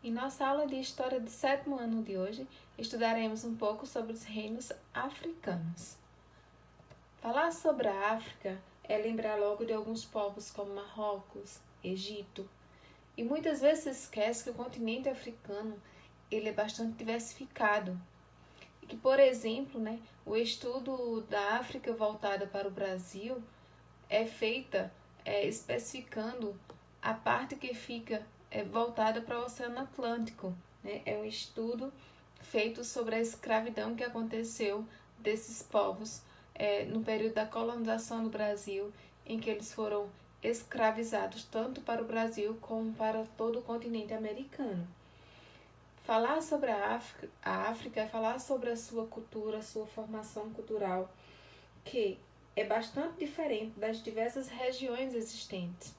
Em nossa aula de História do sétimo ano de hoje, estudaremos um pouco sobre os reinos africanos. Falar sobre a África é lembrar logo de alguns povos como Marrocos, Egito, e muitas vezes se esquece que o continente africano ele é bastante diversificado. E que, por exemplo, o estudo da África voltada para o Brasil é feita especificando a parte que fica voltada para o Oceano Atlântico. É um estudo feito sobre a escravidão que aconteceu desses povos no período da colonização do Brasil, em que eles foram escravizados tanto para o Brasil como para todo o continente americano. Falar sobre a África é falar sobre a sua cultura, a sua formação cultural, que é bastante diferente das diversas regiões existentes.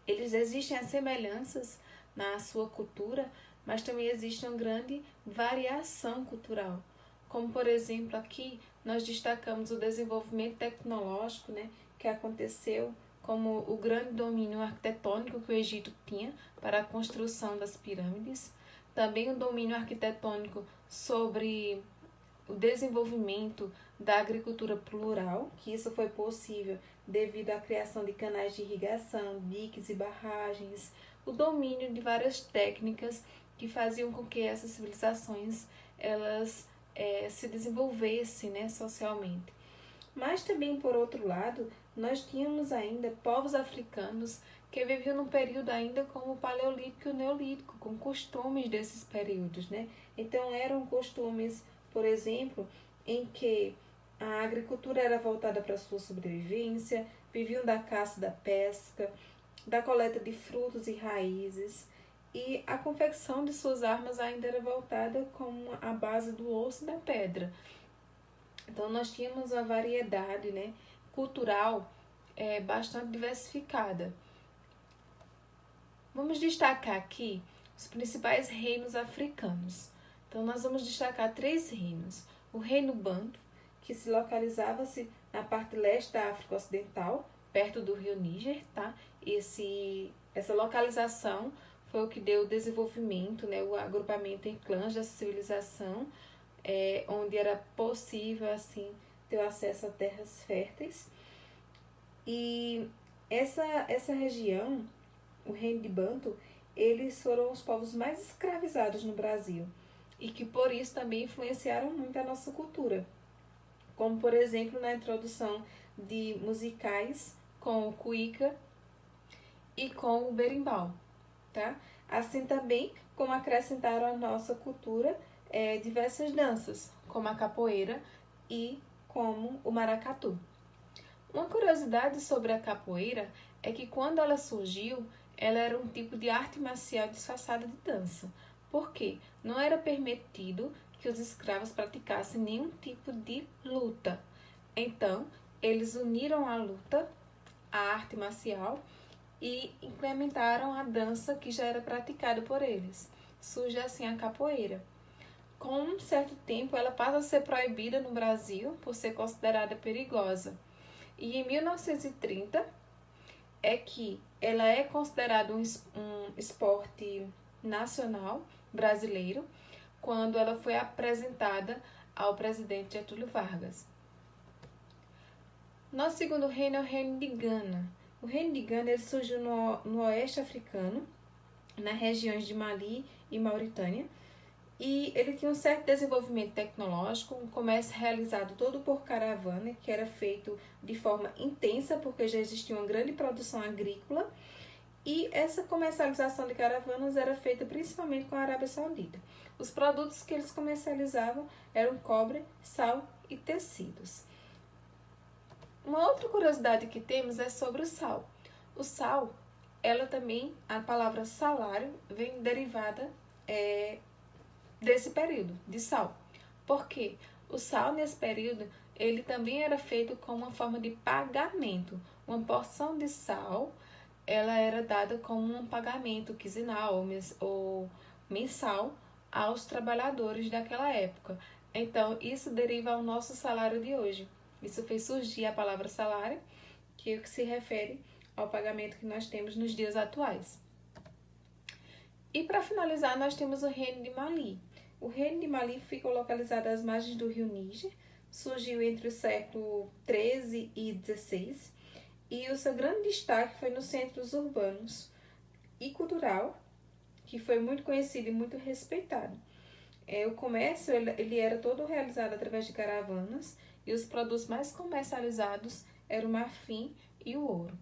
Eles existem as semelhanças na sua cultura, mas também existe uma grande variação cultural. Como, por exemplo, aqui nós destacamos o desenvolvimento tecnológico, que aconteceu como o grande domínio arquitetônico que o Egito tinha para a construção das pirâmides, também o domínio arquitetônico sobre o desenvolvimento da agricultura plural, que isso foi possível devido à criação de canais de irrigação, diques e barragens, o domínio de várias técnicas que faziam com que essas civilizações elas se desenvolvessem socialmente. Mas também, por outro lado, nós tínhamos ainda povos africanos que viviam num período ainda como o Paleolítico e o Neolítico, com costumes desses períodos, Então, eram costumes, por exemplo, em que a agricultura era voltada para a sua sobrevivência, viviam da caça e da pesca, da coleta de frutos e raízes, e a confecção de suas armas ainda era voltada com a base do osso e da pedra. Então, nós tínhamos uma variedade cultural bastante diversificada. Vamos destacar aqui os principais reinos africanos. Então, nós vamos destacar 3 reinos. O reino Banto, que se localizava-se na parte leste da África Ocidental, perto do rio Níger, tá? Essa localização foi o que deu o desenvolvimento, o agrupamento em clãs dessa civilização, onde era possível, assim, ter acesso a terras férteis. E essa região, o reino de Banto, eles foram os povos mais escravizados no Brasil e que por isso também influenciaram muito a nossa cultura, como por exemplo na introdução de musicais com o cuíca e com o berimbau, tá? Assim também como acrescentaram à nossa cultura diversas danças, como a capoeira e como o maracatu. Uma curiosidade sobre a capoeira é que quando ela surgiu, ela era um tipo de arte marcial disfarçada de dança. Por quê? Não era permitido que os escravos praticassem nenhum tipo de luta. Então, eles uniram a luta, a arte marcial, e implementaram a dança que já era praticada por eles. Surge assim a capoeira. Com um certo tempo, ela passa a ser proibida no Brasil por ser considerada perigosa. E em 1930 é que ela é considerada um esporte nacional brasileiro quando ela foi apresentada ao presidente Getúlio Vargas. Nosso segundo reino é o reino de Gana. O reino de Gana ele surgiu no oeste africano, nas regiões de Mali e Mauritânia, e ele tinha um certo desenvolvimento tecnológico, um comércio realizado todo por caravana, que era feito de forma intensa, porque já existia uma grande produção agrícola, e essa comercialização de caravanas era feita principalmente com a Arábia Saudita. Os produtos que eles comercializavam eram cobre, sal e tecidos. Uma outra curiosidade que temos é sobre o sal. O sal, ela também, a palavra salário, vem derivada desse período de sal. Por quê? O sal nesse período ele também era feito como uma forma de pagamento. Uma porção de sal ela era dada como um pagamento quinzenal ou mensal aos trabalhadores daquela época. Então, isso deriva ao nosso salário de hoje. Isso fez surgir a palavra salário, que é o que se refere ao pagamento que nós temos nos dias atuais. E para finalizar, nós temos o Reino de Mali. O Reino de Mali ficou localizado às margens do rio Níger, surgiu entre o século XIII e XVI, e o seu grande destaque foi nos centros urbanos e cultural, que foi muito conhecido e muito respeitado. O comércio ele era todo realizado através de caravanas, e os produtos mais comercializados eram o marfim e o ouro.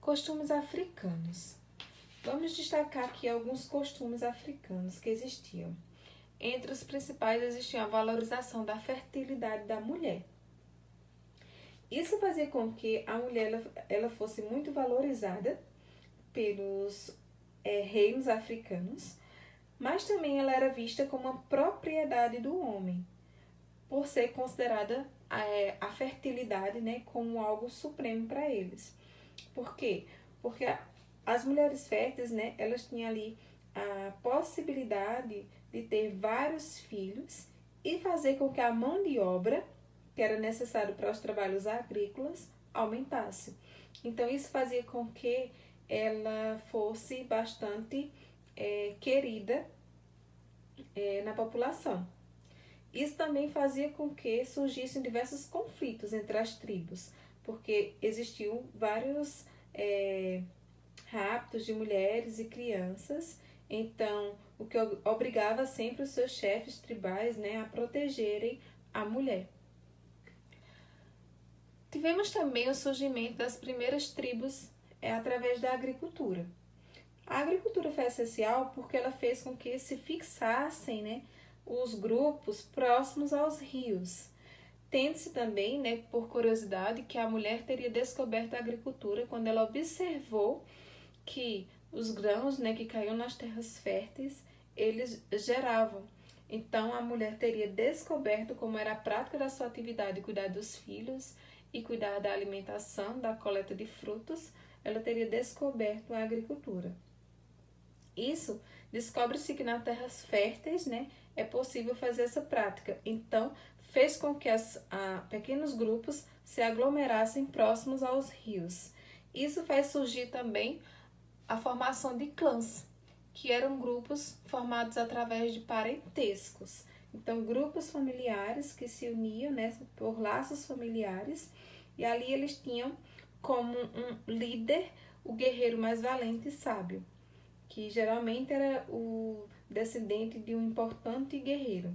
Costumes africanos. Vamos destacar aqui alguns costumes africanos que existiam. Entre os principais existia a valorização da fertilidade da mulher. Isso fazia com que a mulher ela fosse muito valorizada pelos reinos africanos, mas também ela era vista como uma propriedade do homem, por ser considerada a fertilidade, né, como algo supremo para eles. Por quê? Porque as mulheres férteis, né, elas tinham ali a possibilidade de ter vários filhos e fazer com que a mão de obra, que era necessário para os trabalhos agrícolas, aumentasse. Então, isso fazia com que ela fosse bastante querida na população. Isso também fazia com que surgissem diversos conflitos entre as tribos, porque existiam vários raptos de mulheres e crianças, então o que obrigava sempre os seus chefes tribais, né, a protegerem a mulher. Tivemos também o surgimento das primeiras tribos através da agricultura. A agricultura foi essencial porque ela fez com que se fixassem, né, os grupos próximos aos rios. Tende-se também, né, por curiosidade, que a mulher teria descoberto a agricultura quando ela observou que os grãos, né, que caíam nas terras férteis, eles geravam. Então, a mulher teria descoberto como era a prática da sua atividade, cuidar dos filhos e cuidar da alimentação, da coleta de frutos, ela teria descoberto a agricultura. Isso descobre-se que nas terras férteis, né, é possível fazer essa prática. Então, fez com que pequenos grupos se aglomerassem próximos aos rios. Isso faz surgir também a formação de clãs, que eram grupos formados através de parentescos. Então, grupos familiares que se uniam, né, por laços familiares, e ali eles tinham como um líder o guerreiro mais valente e sábio, que geralmente era o descendente de um importante guerreiro.